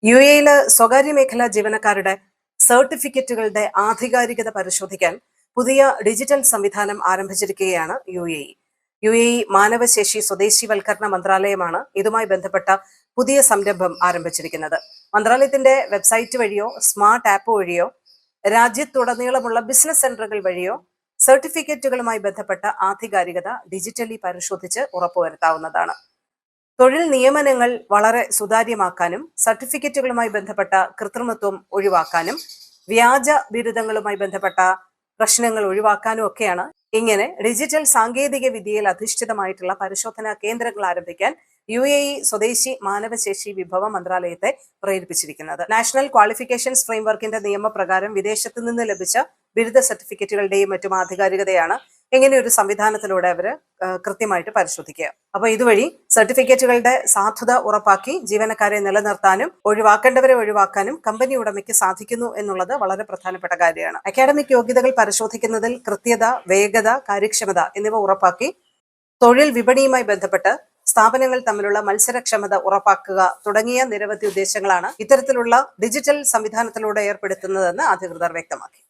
യുഎഇയില് സ്വകാര്യ മേഖലാ ജീവനക്കാരുടെ സർട്ടിഫിക്കറ്റുകളുടെ ആധികാരികത പരിശോധിക്കാൻ പുതിയ ഡിജിറ്റൽ സംവിധാനം ആരംഭിച്ചിരിക്കുകയാണ് യുഎഇ. യുഎഇ മാനവശേഷി സ്വദേശിവൽക്കരണ മന്ത്രാലയമാണ് ഇതുമായി ബന്ധപ്പെട്ട പുതിയ സംരംഭം ആരംഭിച്ചിരിക്കുന്നത്. മന്ത്രാലയത്തിന്റെ വെബ്സൈറ്റ് വഴിയോ സ്മാർട്ട് ആപ്പ് വഴിയോ രാജ്യത്തുടനീളമുള്ള ബിസിനസ് സെന്ററുകൾ വഴിയോ സർട്ടിഫിക്കറ്റുകളുമായി ബന്ധപ്പെട്ട ആധികാരികത ഡിജിറ്റലി പരിശോധിച്ച് ഉറപ്പുവരുത്താവുന്നതാണ്. തൊഴിൽ നിയമനങ്ങൾ വളരെ സുതാര്യമാക്കാനും സർട്ടിഫിക്കറ്റുകളുമായി ബന്ധപ്പെട്ട കൃത്രിമത്വം ഒഴിവാക്കാനും വ്യാജ ബിരുദങ്ങളുമായി ബന്ധപ്പെട്ട പ്രശ്നങ്ങൾ ഒഴിവാക്കാനും ഒക്കെയാണ് ഇങ്ങനെ ഡിജിറ്റൽ സാങ്കേതിക വിദ്യയിൽ അധിഷ്ഠിതമായിട്ടുള്ള പരിശോധനാ കേന്ദ്രങ്ങൾ ആരംഭിക്കാൻ യുഎഇ സ്വദേശി മാനവശേഷി വിഭവ മന്ത്രാലയത്തെ പ്രേരിപ്പിച്ചിരിക്കുന്നത്. നാഷണൽ ക്വാളിഫിക്കേഷൻസ് ഫ്രെയിംവർക്കിന്റെ നിയമപ്രകാരം വിദേശത്ത് നിന്ന് ലഭിച്ച ബിരുദ സർട്ടിഫിക്കറ്റുകളുടെയും മറ്റും ആധികാരികതയാണ് ഇങ്ങനെ ഒരു സംവിധാനത്തിലൂടെ അവർ കൃത്യമായിട്ട് പരിശോധിക്കുക. അപ്പൊ ഇതുവഴി സർട്ടിഫിക്കറ്റുകളുടെ സാധുത ഉറപ്പാക്കി ജീവനക്കാരെ നിലനിർത്താനും ഒഴിവാക്കേണ്ടവരെ ഒഴിവാക്കാനും കമ്പനി ഉടമയ്ക്ക് സാധിക്കുന്നു എന്നുള്ളത് വളരെ പ്രധാനപ്പെട്ട കാര്യമാണ്. അക്കാഡമിക് യോഗ്യതകൾ പരിശോധിക്കുന്നതിൽ കൃത്യത, വേഗത, കാര്യക്ഷമത എന്നിവ ഉറപ്പാക്കി തൊഴിൽ വിപണിയുമായി ബന്ധപ്പെട്ട് സ്ഥാപനങ്ങൾ തമ്മിലുള്ള മത്സരക്ഷമത ഉറപ്പാക്കുക തുടങ്ങിയ നിരവധി ഉദ്ദേശങ്ങളാണ് ഇത്തരത്തിലുള്ള ഡിജിറ്റൽ സംവിധാനത്തിലൂടെ ഏർപ്പെടുത്തുന്നതെന്ന് അധികൃതർ വ്യക്തമാക്കി.